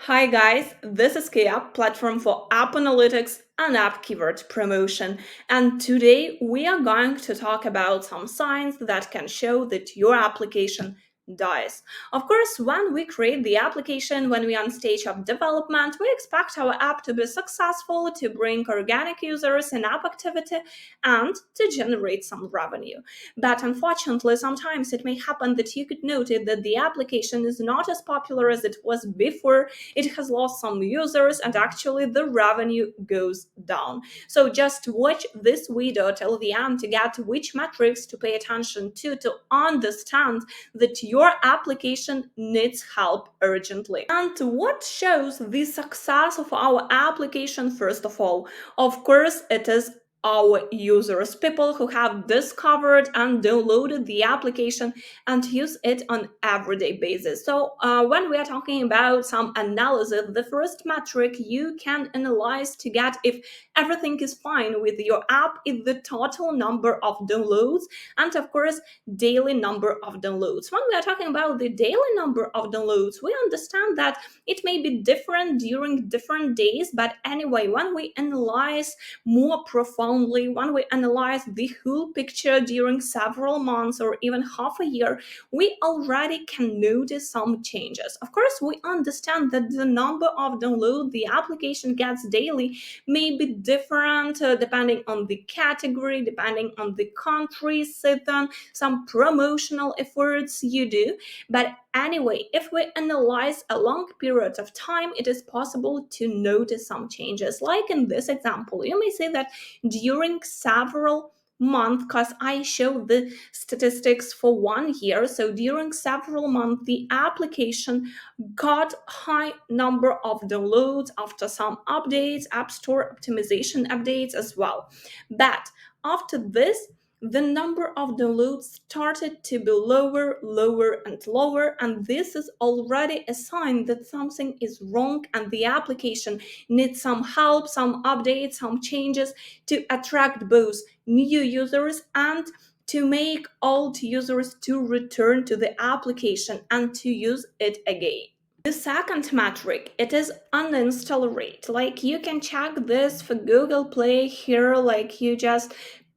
Hi guys, this is Keyapp, platform for app analytics and app keyword promotion. And today we are going to talk about some signs that can show that your application dies. Of course, when we create the application, when we are on stage of development, we expect our app to be successful, to bring organic users and app activity, and to generate some revenue. But unfortunately, sometimes it may happen that you could notice that the application is not as popular as it was before, it has lost some users, and actually the revenue goes down. So just watch this video till the end to get which metrics to pay attention to understand that your application needs help urgently. And what shows the success of our application? First of all, of course, it is our users, people who have discovered and downloaded the application and use it on everyday basis. So when we are talking about some analysis, the first metric you can analyze to get if everything is fine with your app is the total number of downloads and of course daily number of downloads. When we are talking about the daily number of downloads, we understand that it may be different during different days, but anyway, when we analyze more profoundly, when we analyze the whole picture during several months or even half a year, we already can notice some changes. Of course, we understand that the number of downloads the application gets daily may be different depending on the category, depending on the country, season, some promotional efforts you do. But anyway, if we analyze a long period of time, it is possible to notice some changes. Like in this example, you may say that during several months, because I show the statistics for 1 year, so during several months the application got high number of downloads after some updates, app store optimization updates as well. But after this, the number of downloads started to be lower and lower, and this is already a sign that something is wrong and the application needs some help, some updates, some changes to attract both new users and to make old users to return to the application and to use it again. The second metric, it is uninstall rate. Like you can check this for Google Play here, like you just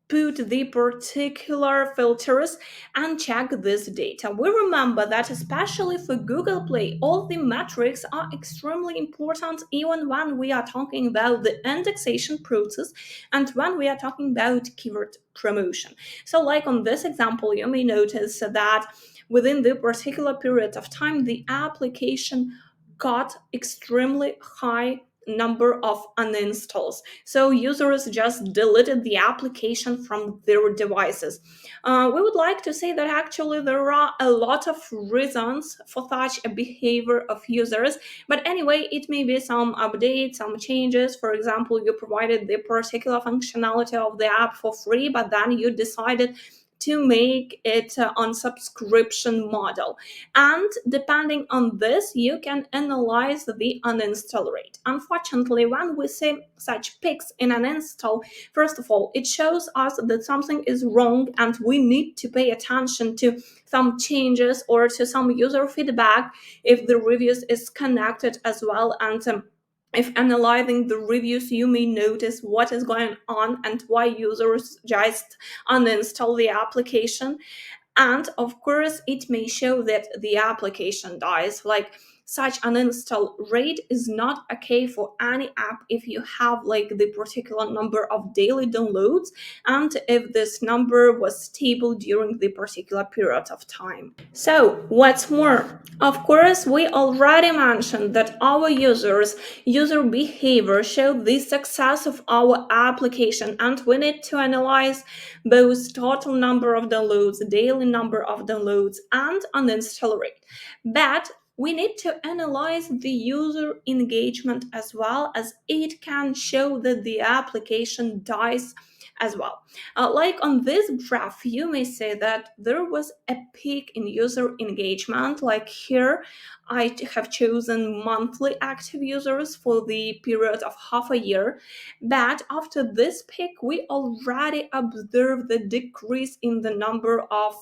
put the particular filters and check this data. We remember that especially for Google Play, all the metrics are extremely important even when we are talking about the indexation process and when we are talking about keyword promotion. So like on this example, you may notice that within the particular period of time, the application got extremely high number of uninstalls. So users just deleted the application from their devices. We would like to say that actually there are a lot of reasons for such a behavior of users. But anyway, it may be some updates, some changes. For example, you provided the particular functionality of the app for free, but then you decided to make it on subscription model, and depending on this you can analyze the uninstall rate. Unfortunately, when we see such peaks in an install, first of all it shows us that something is wrong and we need to pay attention to some changes or to some user feedback if the reviews is connected as well. And if analyzing the reviews, you may notice what is going on and why users just uninstall the application. And of course it may show that the application dies. Like such an install rate is not okay for any app if you have like the particular number of daily downloads and if this number was stable during the particular period of time. So what's more, of course we already mentioned that our user behavior show the success of our application, and we need to analyze both total number of downloads, daily number of downloads, and uninstall rate. But we need to analyze the user engagement as well, as it can show that the application dies as well. Like on this graph, you may say that there was a peak in user engagement. Like here, I have chosen monthly active users for the period of half a year. But after this peak, we already observed the decrease in the number of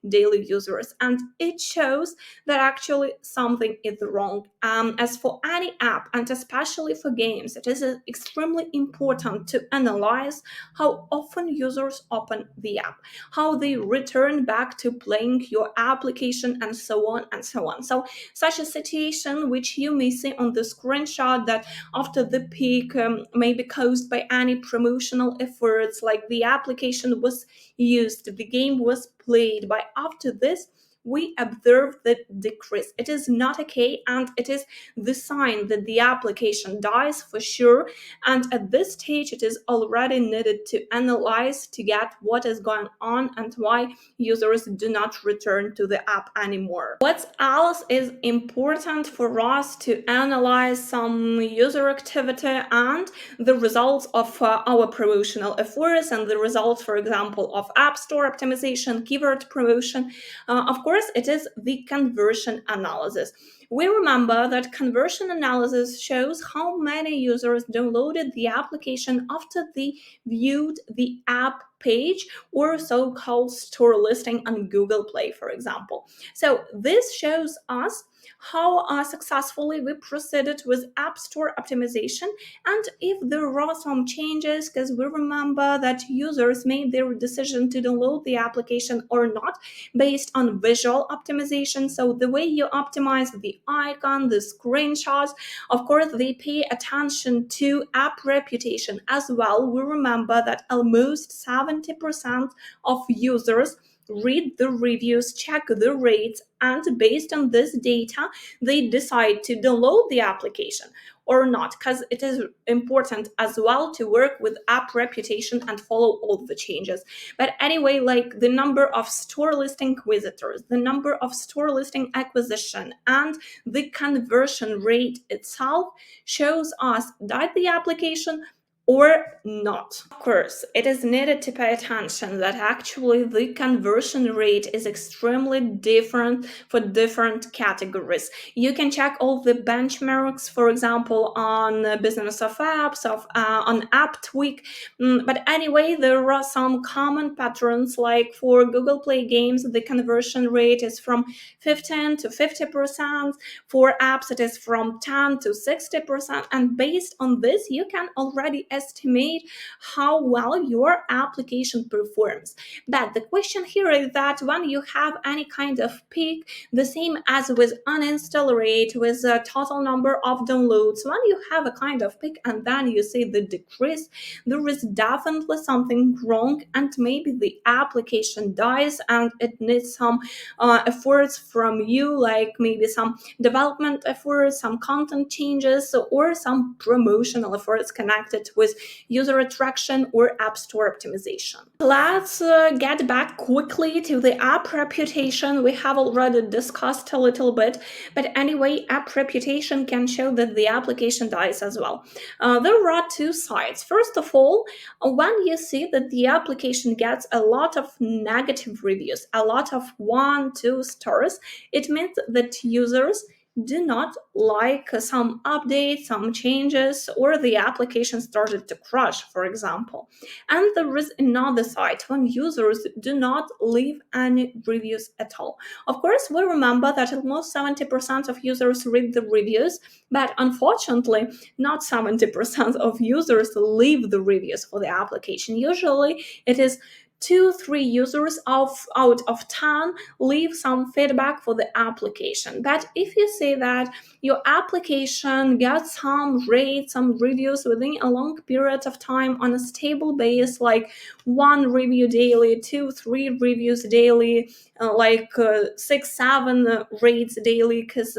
daily users, and it shows that actually something is wrong. As for any app, and especially for games, it is extremely important to analyze how often users open the app, how they return back to playing your application, and so on and so on. So, such a situation which you may see on the screenshot that after the peak may be caused by any promotional efforts, like the application was used, the game was played, but after this, we observe the decrease. It is not okay, and it is the sign that the application dies for sure. And at this stage, it is already needed to analyze to get what is going on and why users do not return to the app anymore. What else is important for us to analyze some user activity and the results of our promotional efforts and the results, for example, of App Store optimization, keyword promotion. Of course, it is the conversion analysis. We remember that conversion analysis shows how many users downloaded the application after they viewed the app page or so-called store listing on Google Play, for example. So this shows us how successfully we proceeded with App Store optimization, and if there are some changes, because we remember that users made their decision to download the application or not based on visual optimization. So the way you optimize the icon, the screenshots, of course, they pay attention to app reputation as well. We remember that almost 70% of users read the reviews, check the rates, and based on this data, they decide to download the application or not, because it is important as well to work with app reputation and follow all the changes. But anyway, like the number of store listing visitors, the number of store listing acquisition, and the conversion rate itself shows us that the application or not. Of course, it is needed to pay attention that actually the conversion rate is extremely different for different categories. You can check all the benchmarks, for example, on Business of Apps, on App Tweak. But anyway, there are some common patterns, like for Google Play games, the conversion rate is from 15 to 50%. For apps, it is from 10 to 60%. And based on this, you can already estimate how well your application performs. But the question here is that when you have any kind of peak, the same as with uninstall rate, with a total number of downloads, when you have a kind of peak and then you see the decrease, there is definitely something wrong, and maybe the application dies and it needs some efforts from you, like maybe some development efforts, some content changes, or some promotional efforts connected with user attraction or app store optimization. Let's get back quickly to the app reputation. We have already discussed a little bit, but anyway, app reputation can show that the application dies as well. There are two sides. First of all, when you see that the application gets a lot of negative reviews, a lot of 1-2 stars, it means that users do not like some updates, some changes, or the application started to crash, for example. And there is another side when users do not leave any reviews at all. Of course, we remember that almost 70% of users read the reviews, but unfortunately, not 70% of users leave the reviews for the application. Usually, it is 2-3 users out of 10 leave some feedback for the application. But if you say that your application gets some rates, some reviews within a long period of time on a stable base, like 1 review daily, 2-3 reviews daily, 6-7 rates daily, because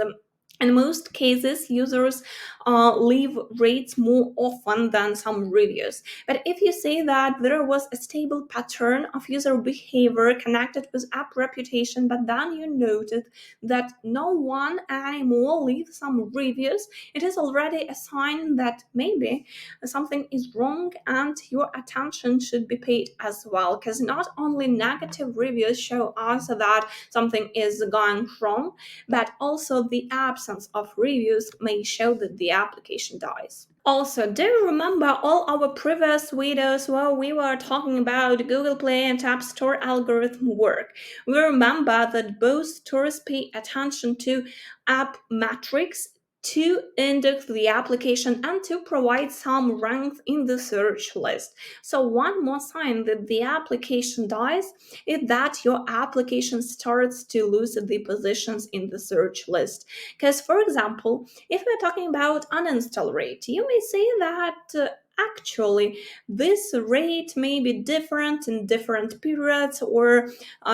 In most cases, users leave rates more often than some reviews. But if you say that there was a stable pattern of user behavior connected with app reputation, but then you noted that no one anymore leaves some reviews, it is already a sign that maybe something is wrong and your attention should be paid as well. Because not only negative reviews show us that something is going wrong, but also the absence of reviews may show that the application dies. Also, do you remember all our previous videos where we were talking about Google Play and App Store algorithm work? We remember that both stores pay attention to app metrics to index the application and to provide some ranks in the search list. So one more sign that the application dies is that your application starts to lose the positions in the search list. Because, for example, if we're talking about uninstall rate, you may say that actually this rate may be different in different periods or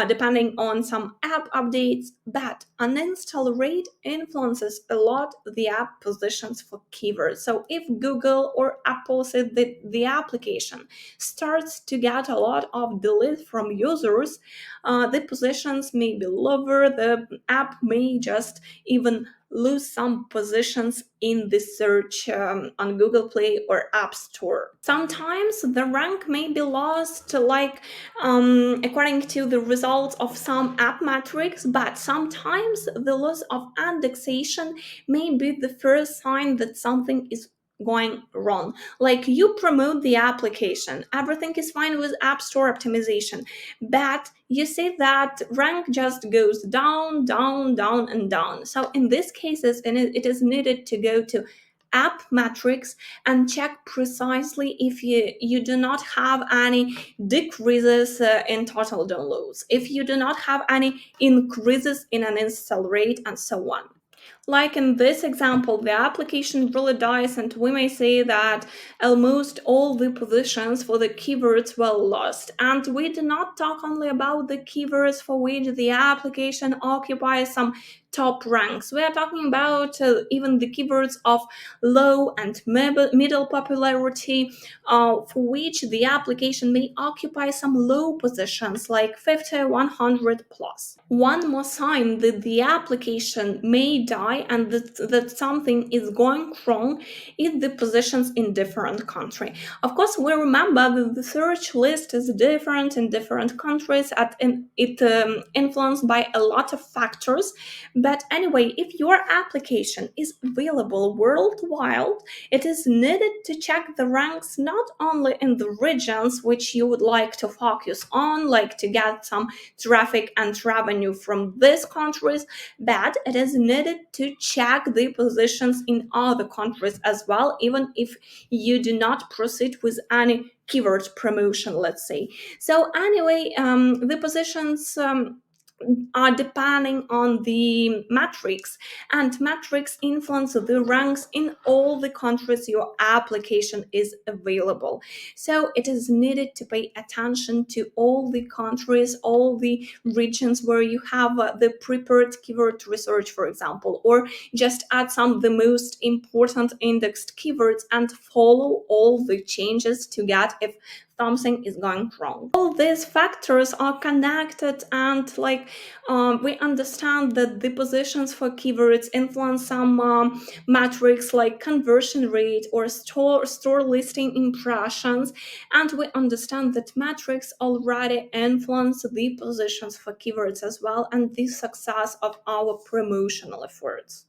depending on some app updates, but uninstall rate influences a lot the app positions for keywords. So if Google or Apple said that the application starts to get a lot of deletes from users, the positions may be lower, the app may just even lose some positions in the search on Google Play or App Store. Sometimes the rank may be lost, like according to the results of some app metrics, but sometimes the loss of indexation may be the first sign that something is going wrong. Like you promote the application, everything is fine with App Store optimization, but you see that rank just goes down, down, down, and down. So in these cases, it is needed to go to app metrics and check precisely if you do not have any decreases in total downloads, if you do not have any increases in an install rate, and so on. Like in this example, the application really dies, and we may say that almost all the positions for the keywords were lost. And we do not talk only about the keywords for which the application occupies some top ranks. We are talking about even the keywords of low and middle popularity, for which the application may occupy some low positions like 50, 100 plus. One more sign that the application may die and that something is going wrong is the positions in different country. Of course, we remember that the search list is different in different countries, and it influenced by a lot of factors. But anyway, if your application is available worldwide, it is needed to check the ranks not only in the regions which you would like to focus on, like to get some traffic and revenue from these countries, but it is needed to check the positions in other countries as well, even if you do not proceed with any keyword promotion, let's say. So anyway, the positions are depending on the metrics, and metrics influence the ranks in all the countries your application is available. So it is needed to pay attention to all the countries, all the regions where you have the prepared keyword research, for example, or just add some of the most important indexed keywords and follow all the changes to get if something is going wrong. All these factors are connected, and we understand that the positions for keywords influence some metrics like conversion rate or store listing impressions, and we understand that metrics already influence the positions for keywords as well and the success of our promotional efforts.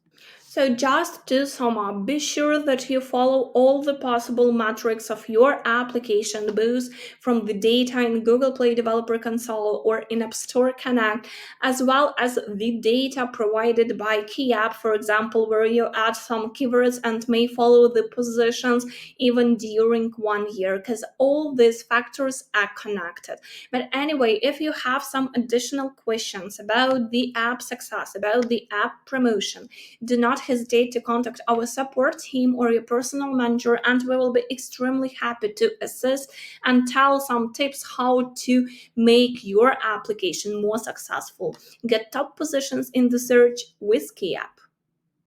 So just to sum up, be sure that you follow all the possible metrics of your application, both from the data in Google Play Developer Console or in App Store Connect, as well as the data provided by Keyapp, for example, where you add some keywords and may follow the positions even during 1 year, because all these factors are connected. But anyway, if you have some additional questions about the app success, about the app promotion, do not hesitate to contact our support team or your personal manager, and we will be extremely happy to assist and tell some tips how to make your application more successful. Get top positions in the search with Keyapp.